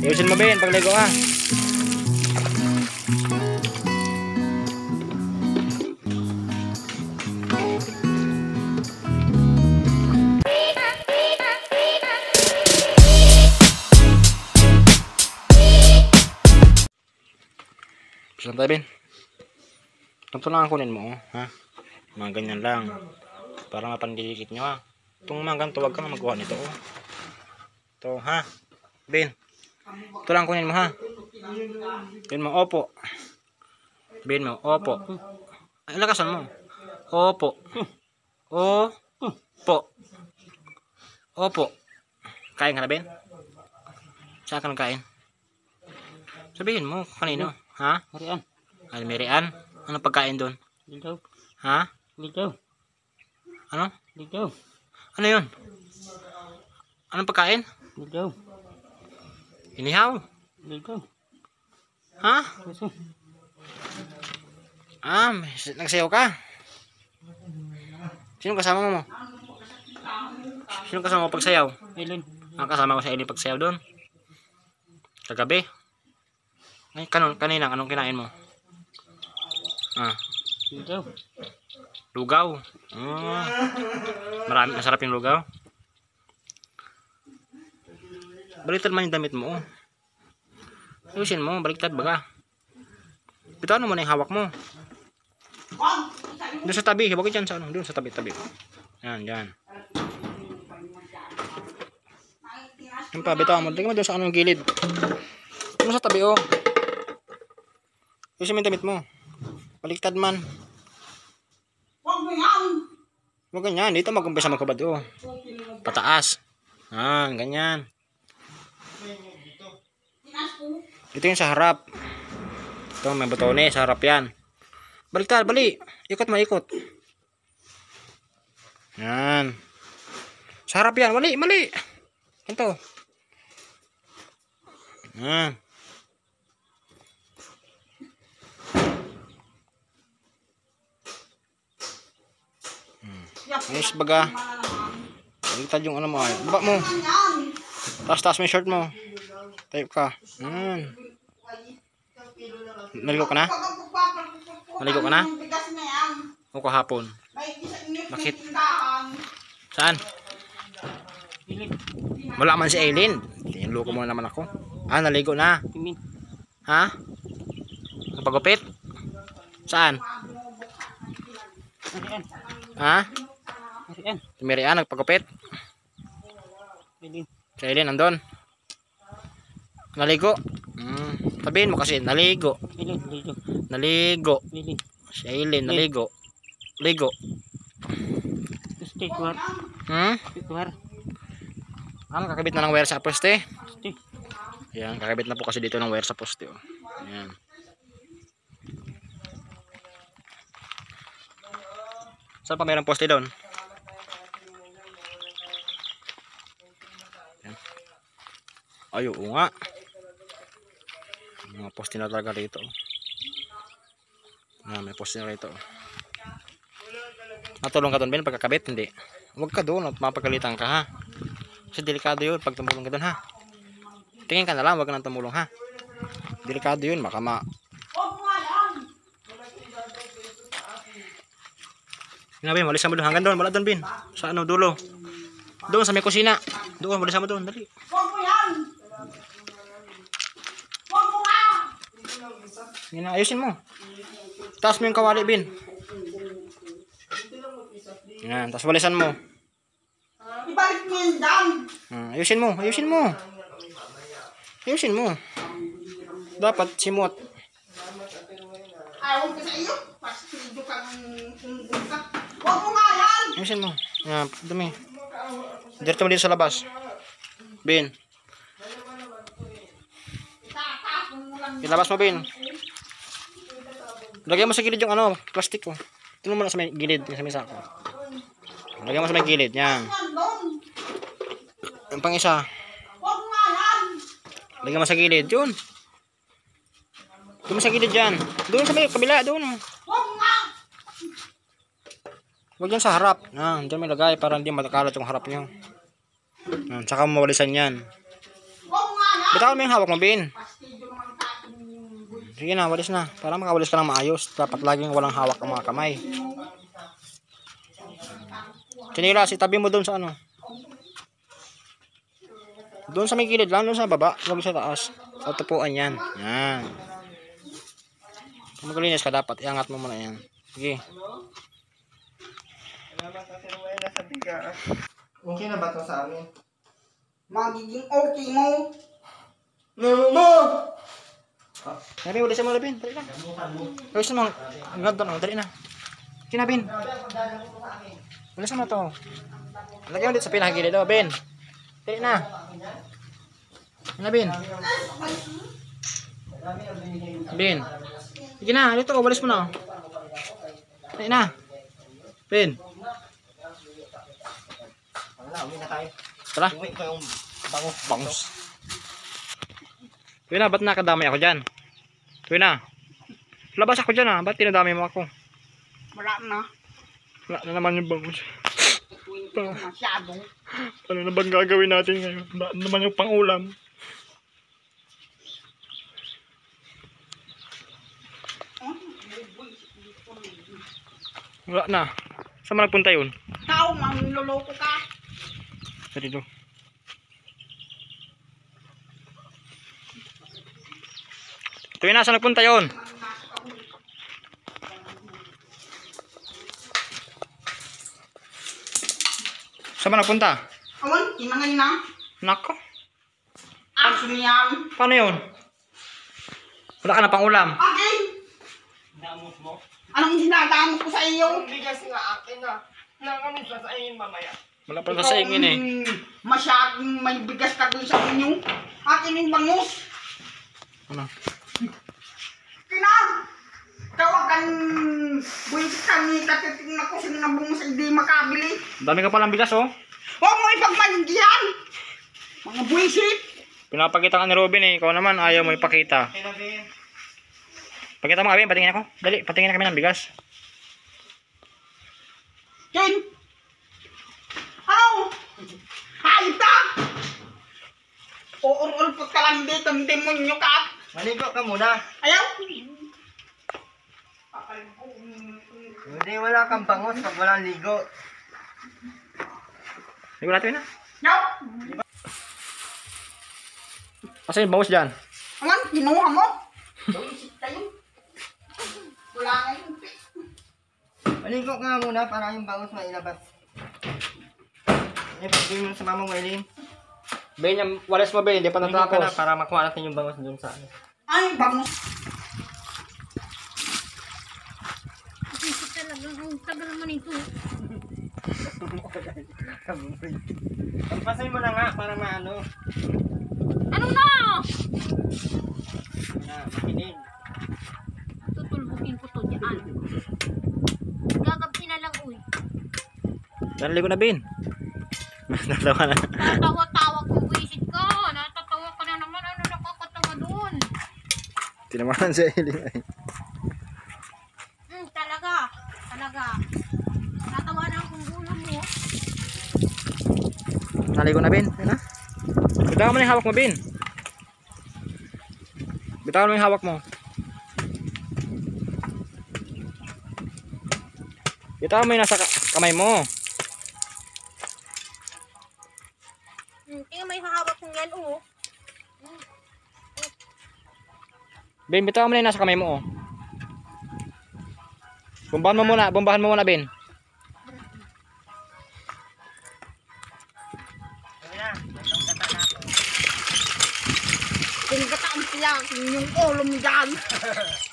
Ayusin mo Ben, pagligo ha. Saan tayo Ben? Ito lang ang kunin mo ha. Mga ganyan lang. Para mapandidikit nyo ha. Itong mga ganito, huwag kang magawa nito oh. Ito ha. Ben. Ito lang kunin mo ha. Ben mo, opo. Ben mo, opo. Ay, lakasan mo. Opo. Opo. Opo. Kain ka na Ben? Saan ka nagkain? Sabihin mo, kanino? Ha? Marian. Ay, Marian? Anong pagkain doon? Ligaw. Ha? Ligaw. Ano? Ligaw. Ano yun? Anong pagkain? Ligaw. Inihaw? Ligaw. Ha? Gusto. Nagsayaw ka? Sino kasama mo? Sino kasama mo pagsayaw? Ilin. Kasama ko sa Eli pagsayaw doon. Kagabi. Ay, kanina, anong kinain mo? Ligaw. Lugaw. Masarap yung lugaw. Baliktad man yung damit mo. Ayusin mo, baliktad baga. Bitawan mo na yung hawak mo. Doon sa tabi, bakit dyan sa ano? Doon sa tabi. Yan, yan. Yan pa, bitawan mo. Tingnan mo doon sa anong gilid. Doon sa tabi, oh. Ayusin mo yung damit mo. Baliktad man. Huwag ganyan. Dito mag-umpisa magkabad, oh. Pataas. Ganyan. Ito yung sa harap. Ito, may botones. Sa harap yan. Baliktad, bali. Ikot mo, ikot. Yan. Sa harap yan. Mali. Ito. Yan. Ayos baga. Baliktad yung ano mo. Baba mo. Taas mo yung shirt mo. Tayo ka. Naligo ka na? Naligo ka na? O kahapon? Bakit? Saan? Wala man si Aileen. Tinloko mo naman ako. Naligo na. Ha? Napagupit? Saan? Ha? Marian, nagpagupit? Si Aileen, nandun? Naligo? Sabihin mo kasi, naligo. Naligo. Si Aileen, naligo. Ligo. Kakabit na ng wire sa poste. Ayan, kakabit na po kasi dito ng wire sa poste. Ayan. Saan pa mayroong poste doon? Ay, oo nga. Mga poste na talaga rito. May poste na rito. Natulong ka doon, Ben, pagkakabit? Hindi. Huwag ka doon at mapagalitan ka, ha? Kasi delikado yun pag tumulong ka doon, ha? Tingin ka na lang, huwag ka nang tumulong, ha? Delikado yun, baka Ben, walisan mo doon. Hanggang doon, wala doon, Ben. Sa ano, dulo. Doon sa may kusina. Doon, walisan mo doon, dali. Yan, ayusin mo. Taas mo yung kawali, Ben. Yan, tapos walisan mo. Ibalik mo yan down. Ayusin mo. Ayusin mo. Dapat simot. Ayaw ko sa iyo. Pastido kang unggulka. Huwag mo nga yan. Ayusin mo. Yan, dumi. Diretso mo dito sa labas. Ben. Ilabas mo, Ben. Lagyan mo sa gilid yung ano, plastic ko. Tingnan mo na sa may gilid, sa may sako. Lagyan mo sa may gilid, yan. Yung pang isa. Huwag nga yan. Lagyan mo sa gilid, yun. Doon sa gilid yan. Doon sa may kabila, doon. Huwag nga. Huwag yan sa harap. Diyan may lagay para hindi matakalat yung harap nyo. Tsaka mawalisan yan. Huwag mo nga yan. Bitawan mo yung hawak mo, Bin. Pastidyo naman sa akin yung buwisit. Sige na, walis na. Para makawalis ka ng maayos. Dapat laging walang hawak ang mga kamay. Chinilas, itabi mo doon sa ano. Doon sa may gilid lang, doon sa baba. Huwag sa taas. Sa tupuan yan. Yan. Kung maglinis ka, dapat iangat mo muna yan. Sige. Salamat kasi naman nasa biga. Okay na ba ito sa amin? Magiging okay mo. Mo! Nabi, walisan mo na, Bin. Dali na. Walisan mo. Ang ganda na. Dali na. Sige na, Bin. Walisan mo na ito. Lagyan mo dito sa pinakagilid. O, Bin. Dali na. Sige na, Bin. Bin. Sige na. Dito, walis mo na. Dali na. Bin. Wala, uwi na tayo. Tara. Uwi ko yung bangus. Bangus. Tuwi na, ba't nakadamay ako dyan? Tuwi na. Labas ako dyan ba't tinadamay mo ako? Wala na. Wala na naman yung bangus. Masyadong. Ano na bang gagawin natin ngayon? Wala na naman yung pangulam. Wala na. Saan mo nagpunta yun? Ikaw, mangloloko ka. Sa dito. Tuwi na, saan nagpunta yun? Saan mo nagpunta? Awan, kinangay na. Nako. Aso niyan. Paano yun? Wala ka na pang ulam. Akin. Damos mo? Anong dinadamo ko sa iyo? Yung bigas nga akin na. Nakamin sa saingin mamaya. Wala pa sa ingin eh. Masyadong may bigas ka doon sa inyo. Akin yung bangus. Ano? Kina! Tawagan buwisit kami katiting na ko sino na bangus ay di makabili. Dami ka palang bigas oh. Huwag mo ipagmalindihan! Mga buwisit! Pinapakita ka ni Robin eh. Ikaw naman ayaw mo ipakita. Kinabi. Pakita mo kami, patingin ako. Dali, patingin na kami ng bigas. Ken! Ano? Hayop ka! Uur-ulpot ka lang dito, ang demonyo ka! Maligo ka muna. Ayaw! Hindi, wala kang bangus pag walang ligo. Ligo natin na. Ayaw! Kasi yung bangus dyan. Aman, kinuha mo! Buwisit kayo! Wala nga yung Maligo ka nga muna para yung bangus mailabas. Ipagawin mo sa mamang Maylin. Ben, yung walis mo Ben, hindi pa Maligo ka na natapos. para makuha natin yung bangus dun sa ano. Ay, bangus! Isip talaga, ang tagal naman ito. Pagpasay mo na nga para maano. Ano na? Na, makinig. Tutulbukin ko to dyan. Gagabi na lang, uy. Yan, ligo na Ben. Natawa na. Tatawa-tawa kung buwisit ka. Natatawa ka na naman. Ano nakakatawa doon? Tinamahan si Eileen ay. Talaga. Talaga. Tatawa na akong ulo mo. Naligo na Ben. Yan na. Bitawan mo na yung hawak mo Ben. Bitawan mo yung hawak mo. Bitawan mo yung nasa kamay mo. Tingnan mo yung hawak kong yan, oh. Ben, bitawan mo na yung nasa kamay mo oh. Bombahan mo muna Ben. Sabi na, itong tata na ako. Kung gataan sila, yung ulo mo dyan.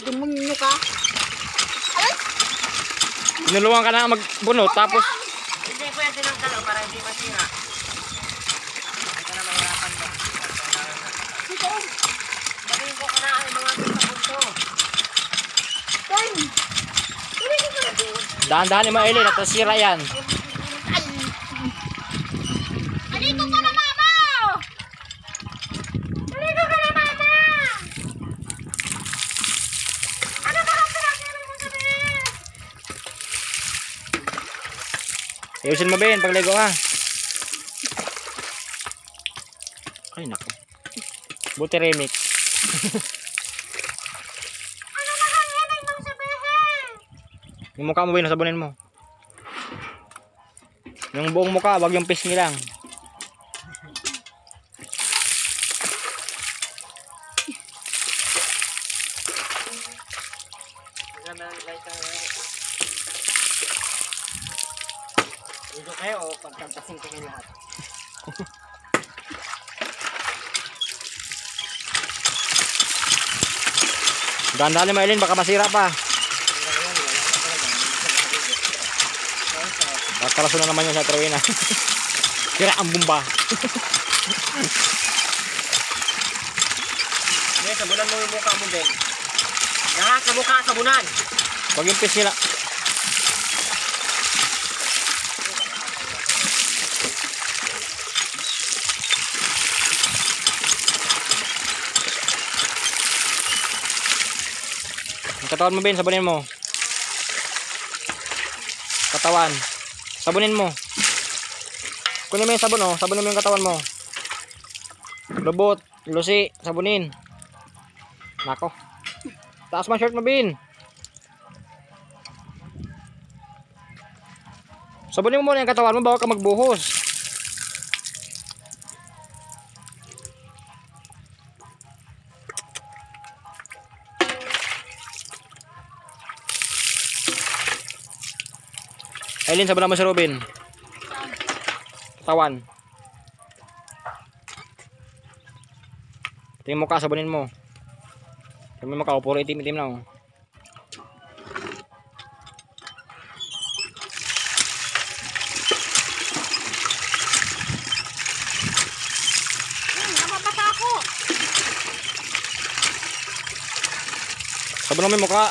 Demonyo ka. Tinulungan ka na magbunot tapos Hindi ko yan tinangkalo para hindi masira. Ito na mahirapan ba? Ito, Maligo ka na ay mga punto. Ken! dahan-dahan mo Eileen at nasira yan. Ay, Halika ka na, mama! Halika ka na, mama! Ano ba ang pinag-ibig mo sabihin? Ayusin mo, Ben, pagligo ha. Ay, naku. Buti remix. Ano na lang yan ay mang sabihin? Yung mukha mo, Ben, sabunin mo. Yung buong mukha, wag yung pisngi lang. Dito kayo o pagkantasin ko kayo lahat. Dahan-dahan mo, Eileen, baka masira pa. Kakalaso na naman yung sa Trawina. Sira ang bumba. Ngayon, sabunan mo yung mukha mo din. Lahat sa mukha, sabunan. Wag yung pisngi lang. Katawan mo, Ben, sabunin mo. Katawan. Sabunin mo. Kunin mo yung sabon, oh. Sabunin mo yung katawan mo. Lubot, lusi, sabunin. Nako. Taas mo shirt mo, Ben. Sabunin mo muna yung katawan mo bago ka magbuhos. Eileen, sabunan mo si Robin. Katawan. Ito yung mukha, sabunin mo. Ito yung mukha, puro itim-itim na, oh. Namabasa ako. Sabunan mo yung mukha.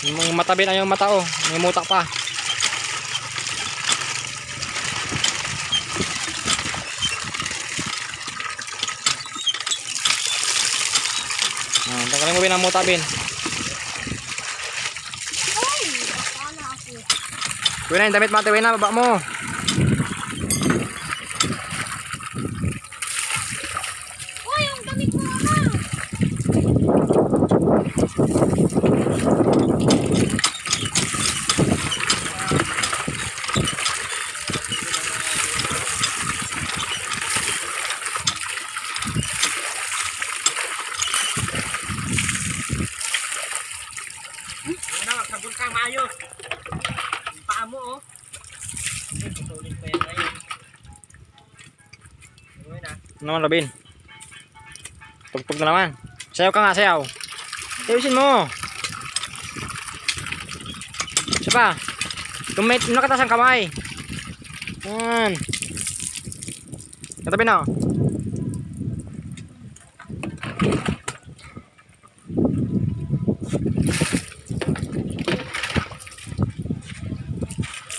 Yung mata, Ben, ay yung mata, oh. May mutak pa. Tanggalin mo, Ben, ang muta, Ben. Ay, bakala ako. Uwi na yung damit, mate. Uwi na, baba mo. Uy, ang damit mo na. Ano, sabon ka maayos. Yung paa mo, oh. Tutulin ko yan ngayon. Ano na? Ano naman, Robin? Pugpug na naman. Sayaw ka nga, sayaw. Sayawin mo. Isa pa. Yung nakatas ang kamay. Yan. Katabi na, oh.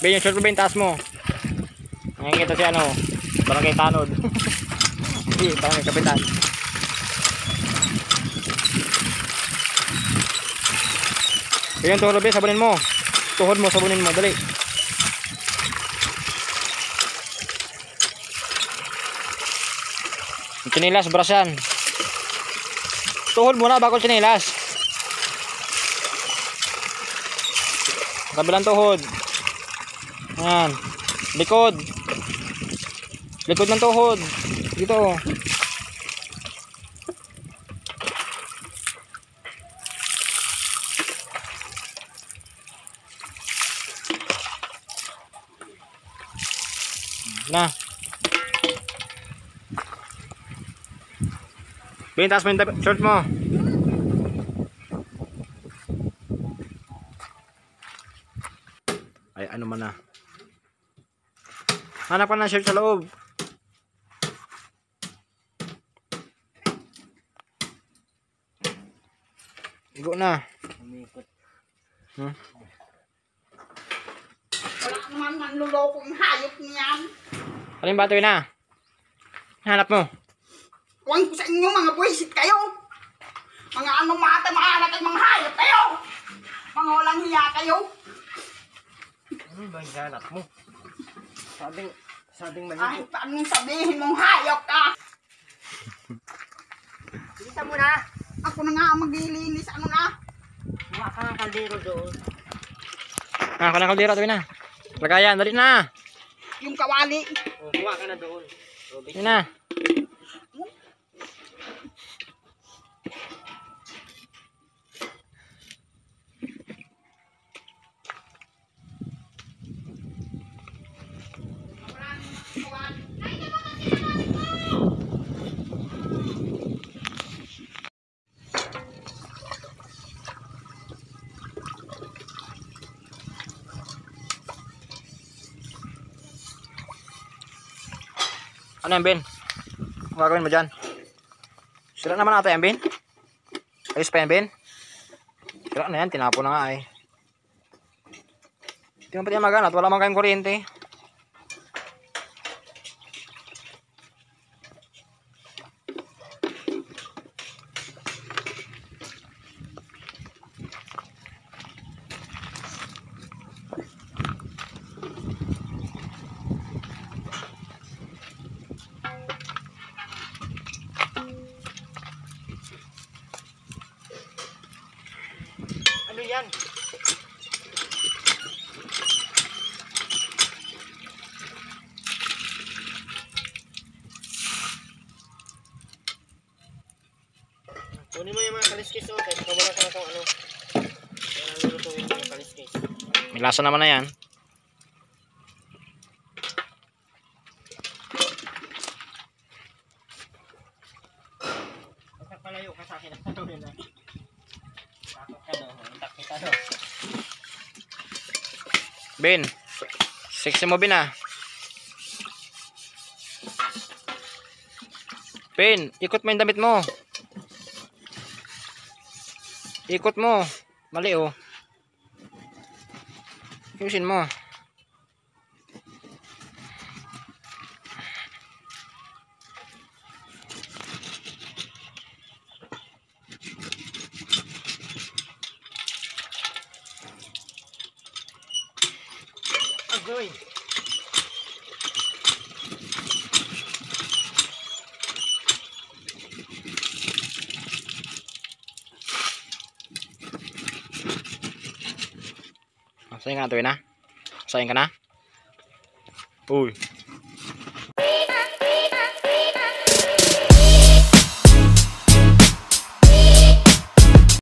Ben, yung short mo, Ben, taas mo. Nakikita si ano, barangay Tanod. Hindi, barangay Kapitan. Ben, yung tuhod, Ben, sabunin mo. Tuhod mo, sabunin mo, dali. Yung chinilas, brasan. Tuhod mo na bago chinilas. Kabilang tuhod. Yan. Likod. Likod ng tuhod. Dito. Na. Bintas mo yung short mo. Ay, ano man na. Hanap ka ng shirt sa loob. Igo na. Umikot. Hmm? Talagang manlulokong hayop niyan. Alin ba ito na? Hanap mo. Huwag ko sa inyo mga buwisit kayo. Mga anong mata-maanak ay mga hayop kayo. Mga walang hiya kayo. Ano ba yung hanap mo? Sabing mali. Kahit anong sabihin mong hayop ka. Kita mo na. Ako na nga ang maglilinis. Ano na? Huwag ka ng kaldero doon. Ako na kaldero ito na. Lagayan, dali na. Yung kawali. O, kuha ka na doon. O, Dali na. Ano yan, Ben? Ang gagawin mo dyan? Sira naman ata yan, Ben? Ayos pa yan, Ben? Sira na yan, tinapo na nga eh. Hindi mo pati yan magana at wala mang kayong kuryente. ano yan? Kunin mo yung mga kaliskis o. Kahit wala ka na kung ano. Kaya nalulutuin mo yung kaliskis. May lasa naman na yan. Basta palayo ka sa akin. Ano yun na? Takot ka doon. Takot kita doon. Ben, sexy mo, Ben ah. Ben, ikot mo yung damit mo. Ikot mo. Mali oh. Ayusin mo. Agoy! Sayang ka na, tuwi na. Sayang ka na. Uy.